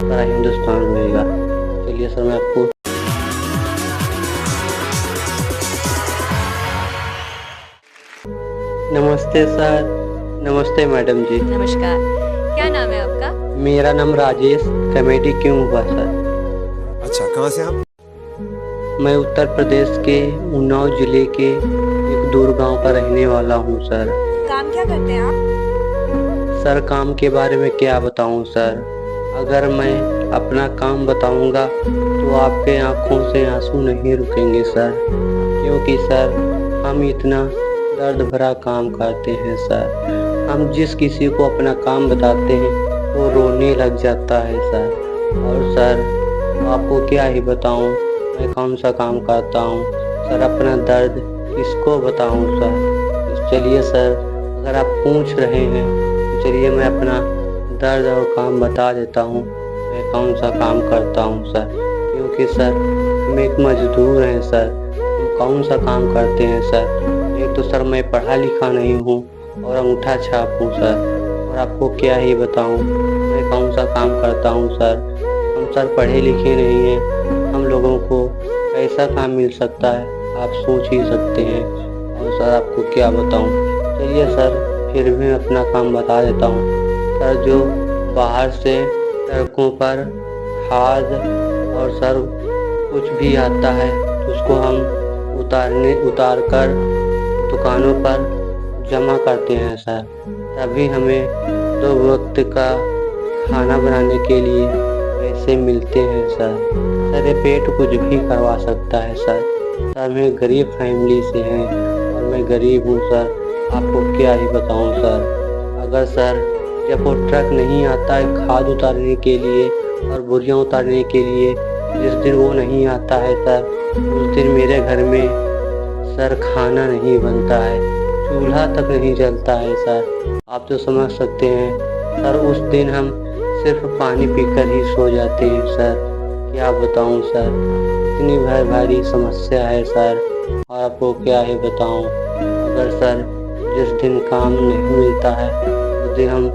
सारा हिंदुस्तान रोएगा। चलिए सर, मैं आपको नमस्ते सर। नमस्ते मैडम जी। नमस्कार। क्या नाम है आपका? मेरा नाम राजेश। कॉमेडी क्यों हुआ सर? अच्छा, कहाँ से आप? मैं उत्तर प्रदेश के उन्नाव जिले के एक दूर गांव का रहने वाला हूं सर। काम क्या करते हैं आप? सर, काम के बारे में क्या बताऊं सर? अगर मैं अपना काम बताऊंगा तो आपके आंखों से आंसू नहीं रुकेंगे सर, क्योंकि सर हम इतना दर्द भरा काम करते हैं सर। हम जिस किसी को अपना काम बताते हैं वो रोने लग जाता है सर। और सर, आपको क्या ही बताऊं मैं कौन सा काम करता हूं सर। अपना दर्द किसको बताऊं सर? चलिए सर, अगर आप पूछ रहे हैं तो चलिए मैं अपना दर्द और काम बता देता हूँ मैं कौन सा काम करता हूँ सर। क्योंकि सर हम एक मजदूर हैं सर। हम कौन सा काम करते हैं सर? एक तो सर मैं पढ़ा लिखा नहीं हूँ और अंगूठा छाप हूँ सर। और आपको क्या ही बताऊँ मैं कौन सा काम करता हूँ सर। हम सर पढ़े लिखे नहीं हैं। हम लोगों को ऐसा काम मिल सकता है आप सोच ही सकते हैं। और सर आपको क्या बताऊँ? चलिए सर, फिर भी अपना काम बता देता हूँ सर। जो बाहर से सड़कों पर खाद और सर कुछ भी आता है तो उसको हम उतार कर दुकानों पर जमा करते हैं सर। तभी हमें 2 वक्त का खाना बनाने के लिए पैसे मिलते हैं सर। सर ये पेट कुछ भी करवा सकता है सर। सर मैं गरीब फैमिली से हैं और मैं गरीब हूँ सर। आपको क्या ही बताऊँ सर। अगर सर जब वो ट्रक नहीं आता है खाद उतारने के लिए और बोरियां उतारने के लिए, जिस दिन वो नहीं आता है सर, उस दिन मेरे घर में सर खाना नहीं बनता है, चूल्हा तक नहीं जलता है सर। आप तो समझ सकते हैं सर, उस दिन हम सिर्फ पानी पीकर ही सो जाते हैं सर। क्या बताऊं सर, इतनी भारी समस्या है सर। और आपको क्या ही बताऊं, अगर सर जिस दिन काम नहीं मिलता है उस दिन हम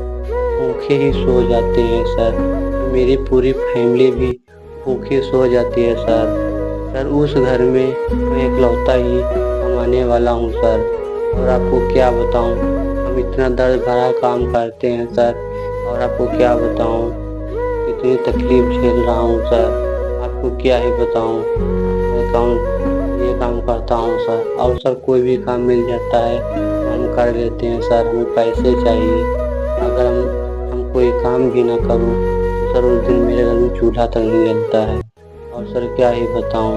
भूखे ही सो जाते हैं सर। मेरी पूरी फैमिली भी भूखे सो जाती है सर। सर उस घर में मैं इकलौता ही कमाने वाला हूँ सर। और आपको क्या बताऊँ, हम इतना दर्द भरा काम करते हैं सर। और आपको क्या बताऊँ, कितनी तकलीफ झेल रहा हूँ सर। आपको क्या ही बताऊँ, मैं ये काम करता हूँ सर। और सर कोई भी काम मिल जाता है तो हम कर लेते हैं सर। हमें पैसे चाहिए। अगर हम कोई काम भी ना करूँ तो सर उस दिन मेरे घर में चूल्हा तक नहीं जलता है। और सर क्या ही बताऊँ,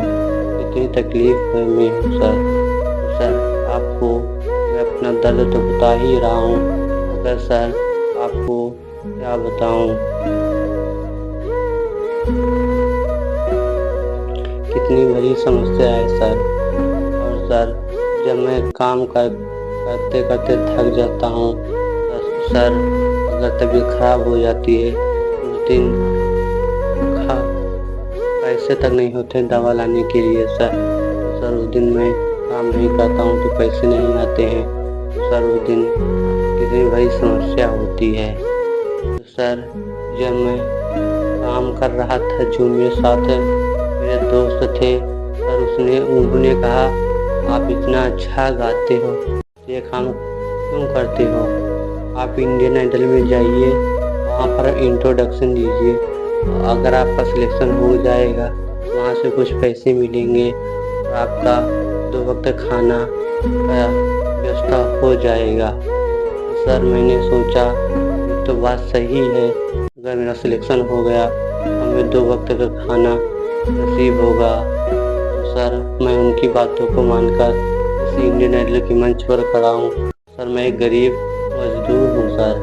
इतनी तकलीफ में हूँ सर। तो सर आपको मैं अपना दर्द तो बता ही रहा हूँ, अगर सर आपको क्या बताऊँ, कितनी बड़ी समस्या है सर। और सर जब मैं काम करते करते थक जाता हूँ तो सर अगर तबीयत खराब हो जाती है उस दिन पैसे तक नहीं होते दवा लाने के लिए सर। तो सर उस दिन मैं काम नहीं करता हूँ तो पैसे नहीं आते हैं। तो सर उस दिन कितनी बड़ी समस्या होती है। तो सर जब मैं काम कर रहा था, जो मेरे साथ मेरे दोस्त थे सर, उन्होंने कहा आप इतना अच्छा गाते हो तो ये काम क्यों करते हो? आप इंडियन आइडल में जाइए, वहाँ पर इंट्रोडक्शन दीजिए। अगर आपका सिलेक्शन हो जाएगा तो वहाँ से कुछ पैसे मिलेंगे और आपका 2 वक्त खाना का व्यवस्था हो जाएगा। सर मैंने सोचा ये तो बात सही है, अगर मेरा सिलेक्शन हो गया तो हमें 2 वक्त का खाना नसीब होगा। तो सर मैं उनकी बातों को मानकर इस इंडियन आइडल के मंच पर खड़ा हूँ। सर मैं एक गरीब मजदूर हूँ सर।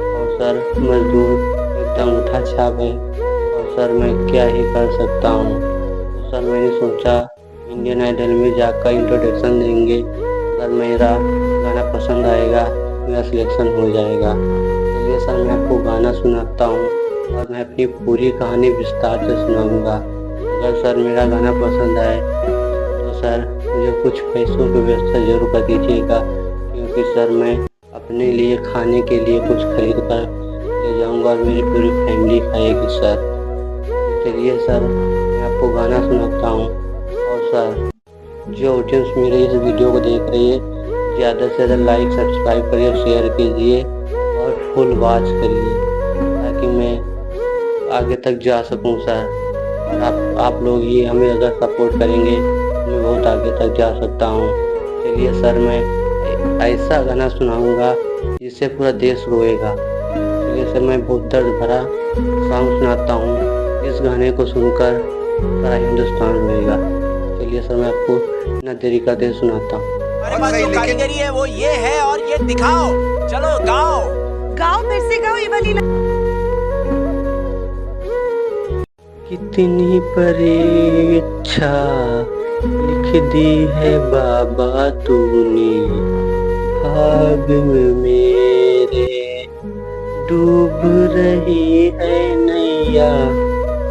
और सर मजदूर एकदम अंगूठा छाप है। और सर मैं क्या ही कर सकता हूँ। तो सर मैंने सोचा इंडियन आइडल में जाकर इंट्रोडक्शन देंगे, अगर मेरा गाना पसंद आएगा मेरा सिलेक्शन हो जाएगा। चलिए सर मैं आपको गाना सुनाता हूँ और मैं अपनी पूरी कहानी विस्तार से सुनाऊँगा। अगर सर मेरा गाना पसंद आए तो सर मुझे कुछ पैसों की व्यवस्था ज़रूर कर दीजिएगा, क्योंकि सर मैं अपने लिए खाने के लिए कुछ खरीद कर ले जाऊंगा और मेरी पूरी फैमिली खाएगी सर। चलिए सर, मैं आपको गाना सुनाता हूँ। और सर, जो ऑडियंस मेरे इस वीडियो को देख रही है, ज़्यादा से ज़्यादा लाइक सब्सक्राइब करिए, शेयर कीजिए और फुल वॉच करिए, ताकि मैं आगे तक जा सकूं सर। और आप लोग ही हमें अगर सपोर्ट करेंगे तो मैं बहुत आगे तक जा सकता हूं। चलिए सर, मैं ऐसा गाना सुनाऊंगा जिससे पूरा देश रोएगा। चलिए सर, मैं बहुत दर्द भरा सॉन्ग सुनाता हूँ। इस गाने को सुनकर सारा हिंदुस्तान रोएगा। चलिए सर, मैं आपको बिना देरी करते सुनाता हूँ। हमारे पास जो कारीगरी है वो ये है और ये दिखाओ। चलो गाओ गाओ, फिर से गाओ ये वाली कितनी परीक्षा लिख दी है बाबा तूने, भाग में मेरे डूब रही है नैया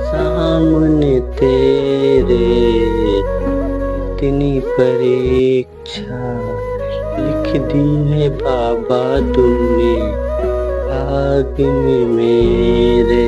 सामने तेरे। कितनी परीक्षा लिख दी है बाबा तूने, भाग में मेरे